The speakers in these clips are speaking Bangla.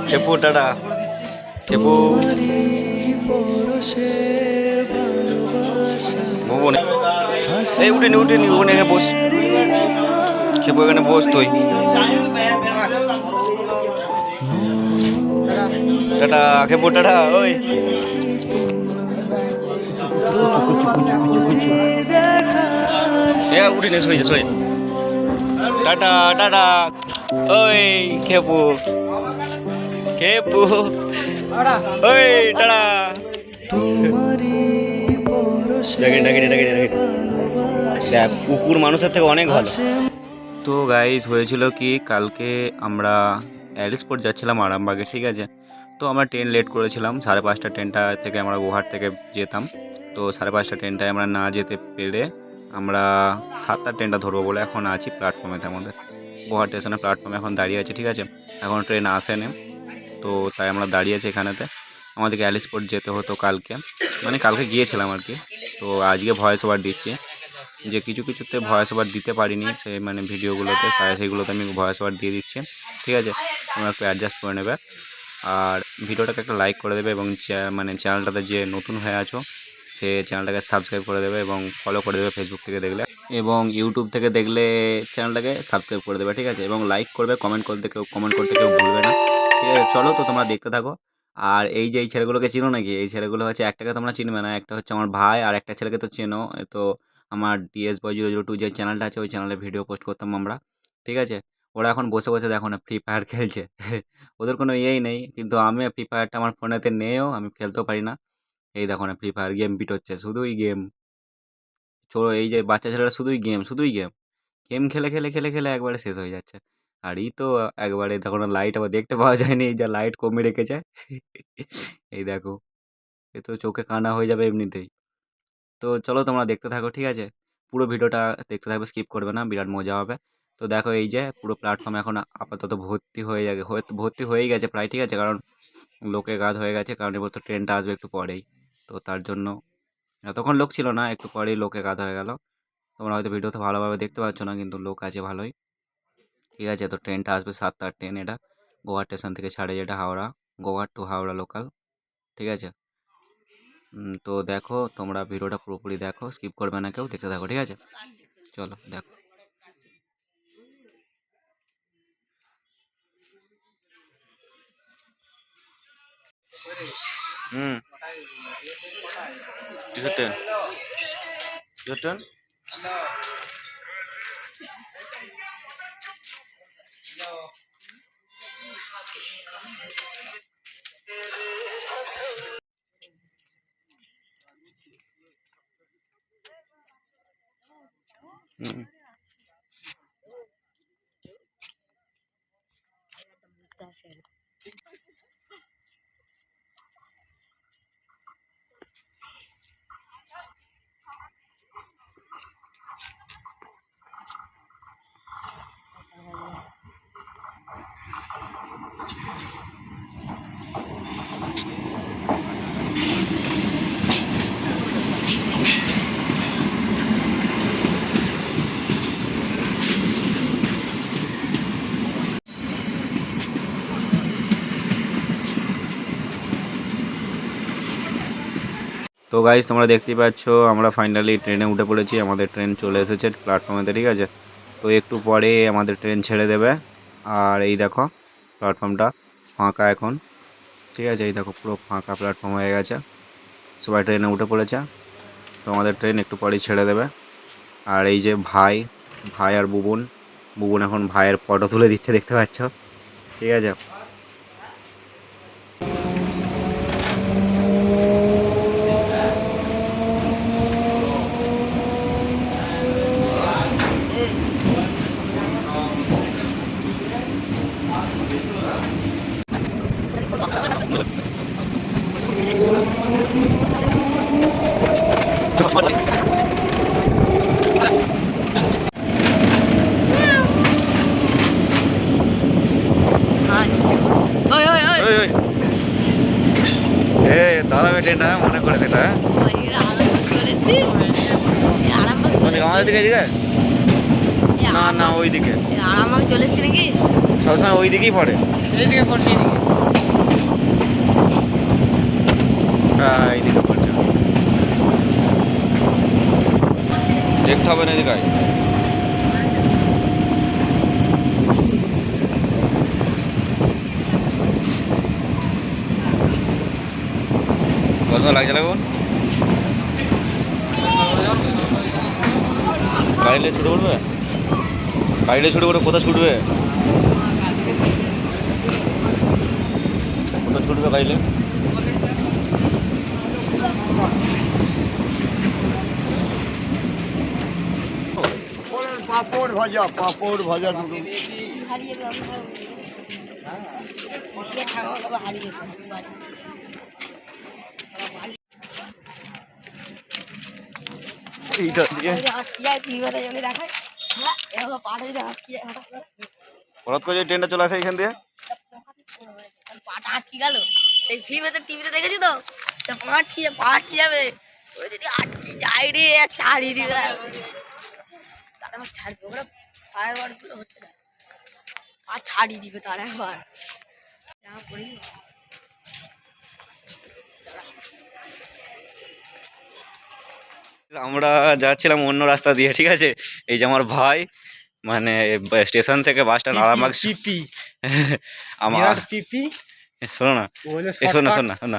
খেপু টাটা খেপু ভুবন এই উঠেনি উঠেনি ওখানে বস খেপু এখানে বস তুই টাটা খেপু টাটা ওই উঠিনি শুয়েছে শুয়ে টাটা টাটা ওই খেপু খেপু ওই টাটা দেখ কুকুর মানুষের থেকে অনেক ভালো। তো গাইস হয়েছিল কি কালকে আমরা অ্যালিসপোর্ট যাচ্ছিলাম আরামবাগে, ঠিক আছে। তো আমরা ট্রেন লেট করেছিলাম, 5:30 ট্রেনটা থেকে আমরা গোহাট থেকে যেতাম। তো 5:30 ট্রেনটায় আমরা না যেতে পেরে আমরা 7টার ট্রেনটা ধরবো বলে এখন আছি প্ল্যাটফর্মেতে, আমাদের গোহাট স্টেশনের প্ল্যাটফর্মে এখন দাঁড়িয়ে আছে, ঠিক আছে। এখন ট্রেন আসেনি, তো তাই আমরা দাঁড়িয়ে আছি এখানেতে। আমাদেরকে অ্যালিসপোর্ট যেতে হতো কালকে, মানে কালকে গিয়েছিলাম আর কি। তো আজকে ভয়েস ওভার দিচ্ছি, যে কিছু কিছুতে ভয়েস ওভার দিতে পারিনি, সে মানে ভিডিওগুলোতে, তাই সেইগুলোতে আমি ভয়েস ওভার দিয়ে দিচ্ছি, ঠিক আছে। তোমরা একটু অ্যাডজাস্ট করে নেবে আর ভিডিওটাকে একটা লাইক করে দেবে এবং মানে চ্যানেলটাতে যে নতুন হয়ে আছো সে চ্যানেলটাকে সাবস্ক্রাইব করে দেবে এবং ফলো করে দেবে ফেসবুক থেকে দেখলে, এবং ইউটিউব থেকে দেখলে চ্যানেলটাকে সাবস্ক্রাইব করে দেবে, ঠিক আছে। এবং লাইক করবে, কমেন্ট করতে কেউ ভুলবে না, ঠিক আছে। চলো তো তোমরা দেখতে থাকো। আর এই যে এই ছেলেগুলোকে চিনো নাকি? এই ছেলেগুলো হচ্ছে, একটাকে তোমরা চিনবে না, একটা হচ্ছে আমার ভাই আর একটা ছেলেকে তো চেনো। তো আমার ডিএস বয় 002 যে চ্যানেলটা আছে ওই চ্যানেলে ভিডিও পোস্ট করতাম আমরা, ঠিক আছে। ওরা এখন বসে বসে দেখো না ফ্রি ফায়ার খেলছে। ওদের কোনো ইয়েই নেই, কিন্তু আমি ফ্রি ফায়ারটা আমার ফোনেতে নেও, আমি খেলতেও পারি না। এই দেখো না ফ্রি ফায়ার গেম বিট হচ্ছে, শুধুই গেম। ছোটো এই যে বাচ্চা ছেলেরা শুধুই গেম শুধুই গেম গেম খেলে খেলে খেলে খেলে একবারে শেষ হয়ে যাচ্ছে। আর এই তো একবারে দেখো না লাইট আবার দেখতে পাওয়া যায়নি, এই যা লাইট কমিয়ে রেখেছে। এই দেখো, এ তো চোখে কানা হয়ে যাবে এমনিতেই। তো চলো তোমরা দেখতে থাকো, ঠিক আছে। পুরো ভিডিওটা দেখতে থাকবে, স্কিপ করবে না, বিরাট মজা হবে। তো দেখো এই যে পুরো প্ল্যাটফর্ম এখন আপাতত ভর্তি হয়ে যাবে, ভর্তি হয়েই গেছে প্রায়, ঠিক আছে। কারণ লোকে গাদ হয়ে গেছে, কারণ এবার তো ট্রেনটা আসবে একটু পরেই। তো তার জন্য এতক্ষণ লোক ছিল না, একটু পরেই লোকে গাদ হয়ে গেল। তোমরা হয়তো ভিডিওতে ভালোভাবে দেখতে পাচ্ছ না, কিন্তু লোক আছে ভালোই, ঠিক আছে। তো ট্রেনটা আসবে 7টার ট্রেন, এটা গোয়া স্টেশন থেকে ছাড়ে, যেটা হাওড়া, গোয়া টু হাওড়া লোকাল, ঠিক আছে। তো দেখো তোমরা ভিডিওটা পুরোপুরি দেখো, স্কিপ করবে না কেউ, দেখতে থাকো, ঠিক আছে। চলো দেখো। হুম কিসের ট্রেন? কিসের ট্রেন? হুম তো গাইজ তোমরা দেখতেই পাচ্ছ আমরা ফাইনালি ট্রেনে উঠে পড়েছি, আমাদের ট্রেন চলে এসেছে প্ল্যাটফর্মেতে, ঠিক আছে। তো একটু পরে আমাদের ট্রেন ছেড়ে দেবে। আর এই দেখো প্ল্যাটফর্মটা ফাঁকা এখন, ঠিক আছে। এই দেখো পুরো ফাঁকা প্ল্যাটফর্ম হয়ে গেছে, সবাই ট্রেনে উঠে পড়েছে। তো আমাদের ট্রেন একটু পরেই ছেড়ে দেবে। আর এই যে ভাই ভাই আর বুবুন, বুবুন এখন ভাইয়ের ফটো তুলে দিচ্ছে, দেখতে পাচ্ছ, ঠিক আছে। দাঁড়াবে ট্রেনটা মনে করে সেটা আমাদের দিকে না না ওইদিকে আরামবাগ চলে এসছি নাকি? সবসময় ওই দিকেই পড়ে। এইদিকে পড়ছে, এইদিকে। হ্যাঁ এইদিকে পড়ছে, দেখতে হবে না এদিকে। কত লাগছে লাগবো গাড়িলে ছুটে উঠবে, গাড়িলে ছুটে উঠে কোথায় ছুটবে, কোথায় ছুটবে গাড়িলে? পাপড় ভাজা, পাপড় ভাজা দুটো। এইটা দিয়ে হঠাৎ করে ট্রেনটা চলে আসে এখান দিয়ে, পাটা আটকে গেল। সেই ফিল্মেতে টিভিতে দেখেছি তো, পা আটকে যাবে, ওই যদি আটকে যায় রে ছাড়িয়ে দিবে, তারপর ছাড়বে ওগুলো ফায়ার ওয়ার্ড গুলো হচ্ছে না, আর ছাড়িয়ে দিবে তার একবার। আমরা যাচ্ছিলাম অন্য রাস্তা দিয়ে, ঠিক আছে। এই যে আমার ভাই মানে স্টেশন থেকে বাস স্ট্যান্ড আরামবাগ পিপি আমার পিপি শোনো না, এই শোন না শোন না শোন না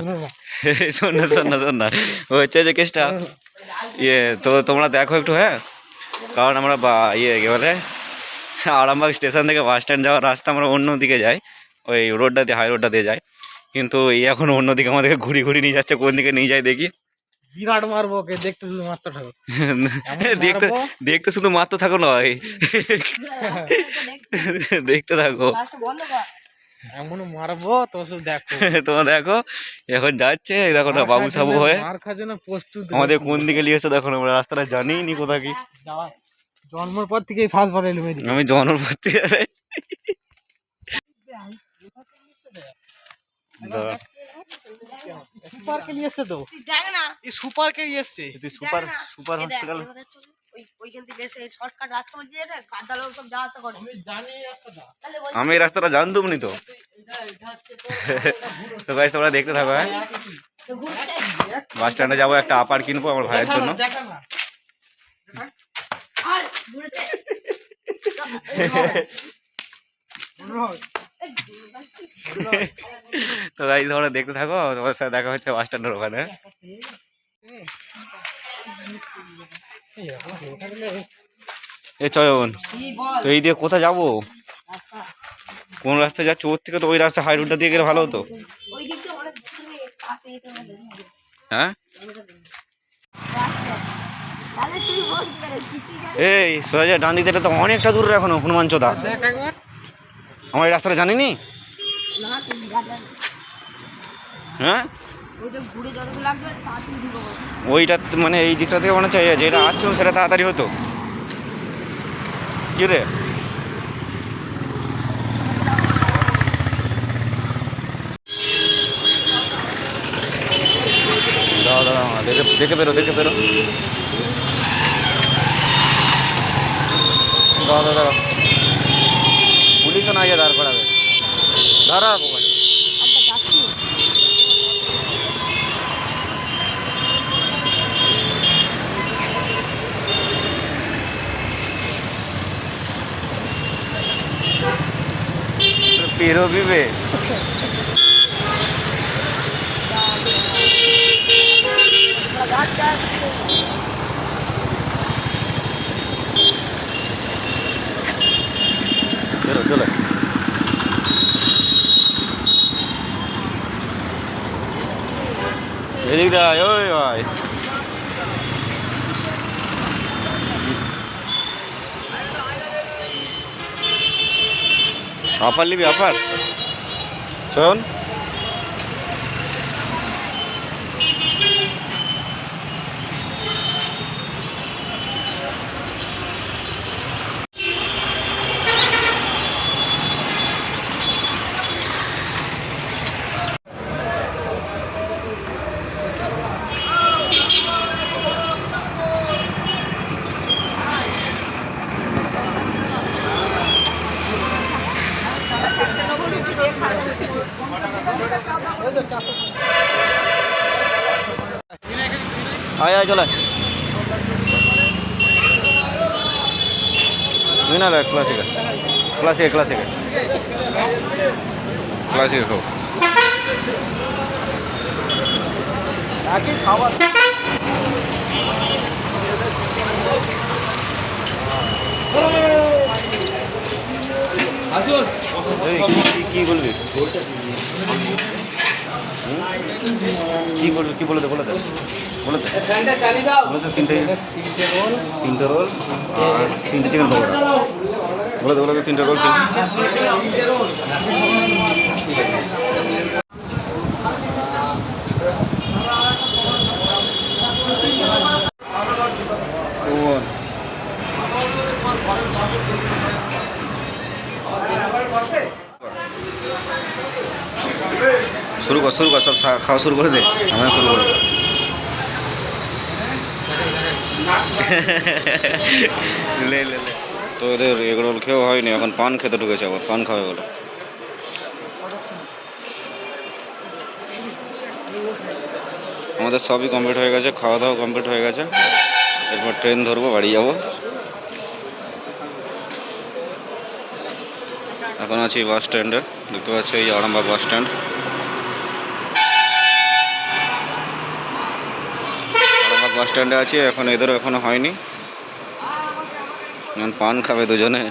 শোন না শোন না শোন না হচ্ছে যে কেসটা ইয়ে, তো তোমরা দেখো একটু, হ্যাঁ, কারণ আমরা ইয়ে কী বলে আরামবাগ স্টেশন থেকে বাস স্ট্যান্ড যাওয়ার রাস্তা আমরা অন্য দিকে যাই, ওই রোডটা দিয়ে, হাই রোডটা দিয়ে যাই, কিন্তু এই এখন অন্যদিকে আমাদেরকে ঘুরি ঘুরি নিয়ে যাচ্ছে, কোন দিকে নিয়ে যায় দেখি। বিরাট মারবো, ওকে দেখতে শুধু মাত্র থাকো, দেখতে দেখতে শুধু মাত্র থাকো নয়, দেখতে থাকো, এমন মারবো তো শুধু দেখো। তোমরা দেখো এখন যাচ্ছে, দেখো না বাবু সাবু হয়ে মার খাওয়ার জন্য প্রস্তুত। আমাদের কোন দিকে নিয়ে এসে দেখো না, আমরা রাস্তাটা জানিই নি কোথা কি। জন্মের পর থেকেই ফার্স্ট বার এলাম। আমি জন্মের পর থেকে সুপার কে নিয়ে এসছে তো, এই সুপার কে নিয়ে এসছে, সুপার সুপার হসপিটাল। ওইখান থেকে এসে শর্টকাট রাস্তা বলছে, কাদালো সব যাওয়া আসা করে। আমি এই রাস্তাটা জানতাম নি তো। তো গাইস তোমরা দেখতে থাকো, হ্যাঁ। বাস স্ট্যান্ডে যাবো, একটা আপার কিনবো আমার ভাইয়ের জন্য। তো গাইস তোমরা দেখতে থাকো, তোমার সাথে দেখা হচ্ছে বাস স্ট্যান্ডের ওখানে। এ চয়ন, তো এই দিয়ে কোথায় যাবো, কোন রাস্তায় যাচ্ছ? ওর থেকে তো ওই রাস্তা হাই রোডটা দিয়ে গেলে ভালো হতো, হ্যাঁ। এই সোজা ডান দিকে তো অনেকটা দূরে এখনো হনুমান চোদা। আমার এই রাস্তাটা জানিনি, হ্যাঁ। ওইটা মানে এই দিকটা থেকে মনে হচ্ছে যেটা আসছিল সেটা তাড়াতাড়ি হতো, কি রে? দাঁড়া দাঁড়া, দেখে বেরো, দেখে বেরো, দাঁড়া দাঁড়া, পুলিশও না গিয়ে দাঁড় করাবে, দাঁড়া। পেরোবি বে, চলো চলো, এদিক দা, ওই ভাই অফার নিবি, অফার শোন। আয় আয় চলে তুই না ক্লাসিকা ক্লাসিকা ক্লাসিকা ক্লাসিকা খাও খাবার কি বলবি কি বলবি কি বলে দে বলে দে বলে দে বলে দে তিনটে রোল আর 3টে চিকেন পকোড়া বলে দে 3টে রোল চিকেন শুরু কর সব খাওয়া শুরু করে দে আমি শুরু করে দে লে লে লে তো এদের এগুলো খেয়েও হয়নি এখন পান খেতে ঢুকেছে আবার পান খাওয়া গেলো আমাদের সবই কমপ্লিট হয়ে গেছে খাওয়া দাওয়া কমপ্লিট হয়ে গেছে এরপর ট্রেন ধরবো বাড়ি যাবো এখন আছি বাস স্ট্যান্ডে দেখতে পাচ্ছি এই আরামবাগ বাস স্ট্যান্ড আরামবাগ বাস স্ট্যান্ডে আছি এখন এদেরও এখনো হয়নি এখন পান খাবে দুজনে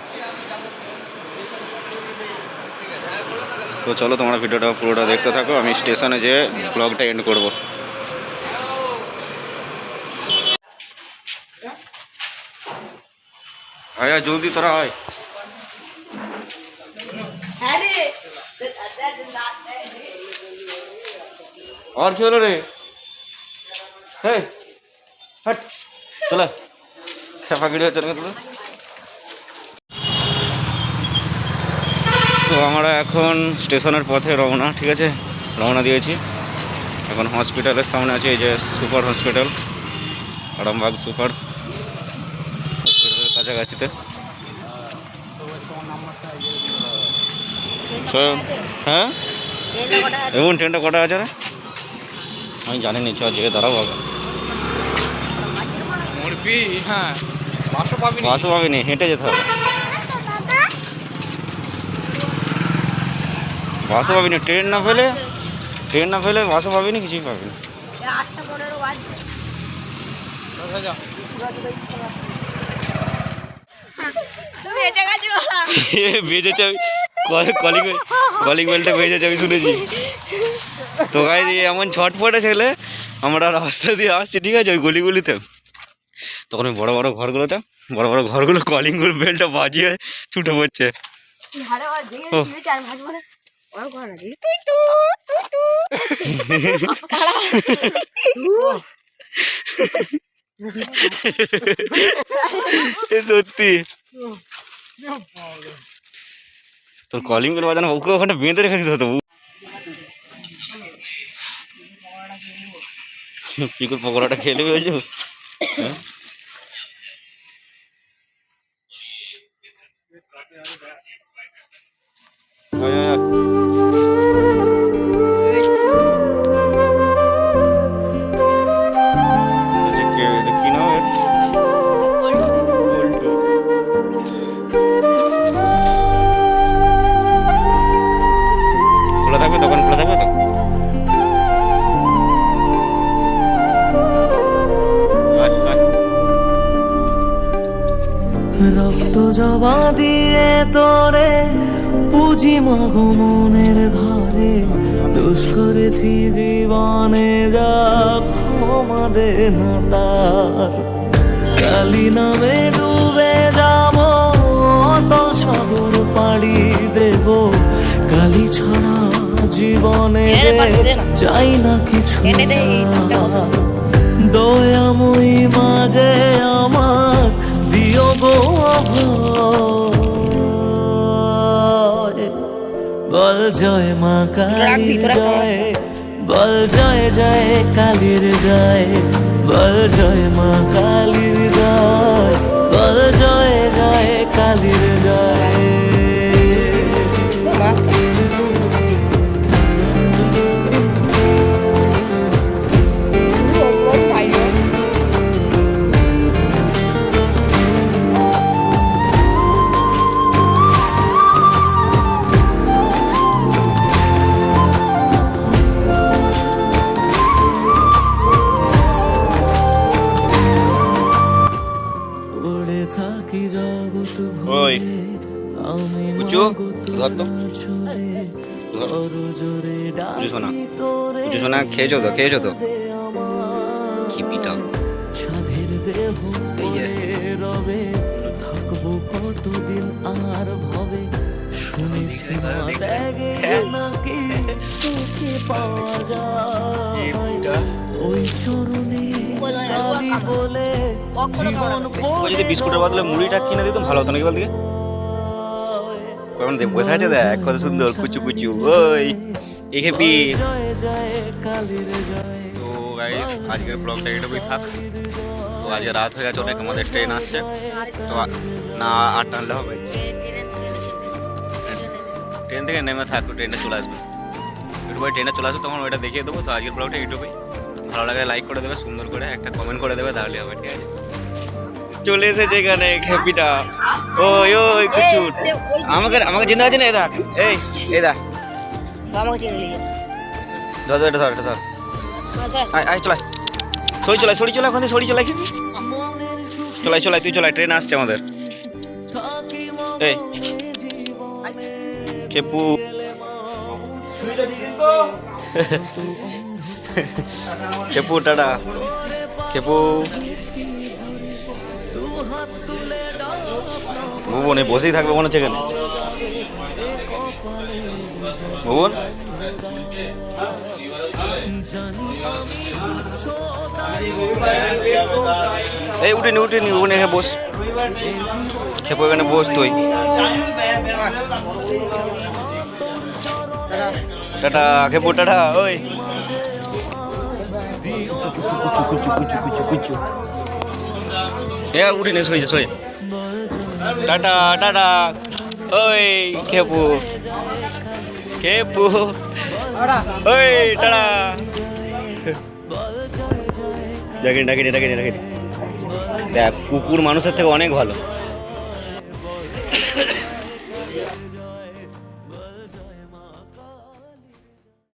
তো চলো তোমরা ভিডিওটা পুরোটা দেখতে থাকো আমি স্টেশনে যেয়ে ব্লগটা এন্ড করবো আয় জলদি তোরা আয় और क्यों रे हे हट चला क्या वीडियो चल गया তো আমরা এখন স্টেশনের পথে রওনা ঠিক আছে রওনা দিয়েছি এখন হসপিটালের সামনে আছে এই যে সুপার হসপিটাল আরামবাগ সুপার হসপিটালের কাছাকাছিতে হ্যাঁ এবং ট্রেনটা কটা আছে রে আমি জানি নি চল যেয়ে দাঁড়াও হবে হ্যাঁ বাসও পাবিনি হেঁটে যেতে হবে বাসও পাবিনি ট্রেন না পেলে বাসও পাবিনি কিছুই পাবিনি বেজেছে আমি কলিং বেলটা বেজেছে আমি শুনেছি তো গাইস এমন ছটফটে ছেলে আমরা রাস্তা দিয়ে আসছি ঠিক আছে ওই গলিগুলিতে তখন ওই বড় বড় ঘরগুলো কলিং বেলটা বাজিয়ে ছুটে পড়ছে সত্যি তোর কলিং বেল বাজানো ওকে ওখানে বেঁধে রেখে দিতে হতো পিকুর পকোড়াটা খেয়ে নেবে বলছো কি নাম খোলা থাকবে দোকান খোলা থাকবে তো রক্ত জবা দিয়ে তোরে পুঁজি মাগো মনের ঘরে দোষ করেছি জীবনে যা ক্ষমা দে না তার কালি নামে ডুবে যাব অতল সাগর পাড়ি দেব কালি ছাড়া জীবনে চাই না কিছু দয়াময়ী মাঝে আমার দিও গো বল জয় মা কালীর জয় বল জয় জয় কালীর জয় বল জয় মা কালীর জয় বল জয় জয় কালীর জয় ওই উঁচু ধর তো উঁচু শোনা, উঁচু শোনা। খেয়েছো তো কি পিঠা এই যে রবে থাকবো কতদিন আর ভাবে শুনেছি না ত্যাগে নাকি তোকে পাওয়া যায় ওই চরণে কালি বলে জীবন ও যদি বিস্কুটের বদলে মুড়িটা কিনে দিত ভালো হতো নাকি বল দিকে। কেমন বসে আছে দেখ কত সুন্দর কুচু কুচু ওই এখেপি। জয় জয় কালীর জয় তো গাইস আজকের ব্লগটা এটুকুই থাক। তো আজকে রাত হয়ে গেছে, অনেক আমাদের ট্রেন আসছে। তো না 8টা আনলে হবে, ট্রেন থেকে নেমে থাকতো, ট্রেনে চলে আসবে। একটু পরে ট্রেনে চলে আসবে তখন ওইটা দেখিয়ে দেবো। তো আজকের ব্লগটা এইটুকুই, ভালো লাগে লাইক করে দেবে, সুন্দর করে একটা কমেন্ট করে দেবে, তাহলে হবে। ঠিক আছে, চলে এসেছে এখানে হ্যাপিটা। ওই ওই কুচুর আমাকে চিন্তা আছে না? এ দেখ এই দেখ আমাকে চিনে নিয়ে ধর এটা ধর আয় চলাই সরি চলাই ওখানে সরি চলাই খেপি চলাই তুই চলাই, ট্রেন আসছে আমাদের। এই খেপু খেপু টাটা খেপু ভুবন বসেই থাকবে মনে হচ্ছে এখানে। ভুবন এই উঠেনি ভুবন এখানে বস, খেপু এখানে বস তুই। Tata Khepu tata. ওই উঠিনি শুয়েছে শুয়ে টাটা টাটা। ওই খেপু ওই টাটা। ডাকিনি দেখ কুকুর মানুষের থেকে অনেক ভালো।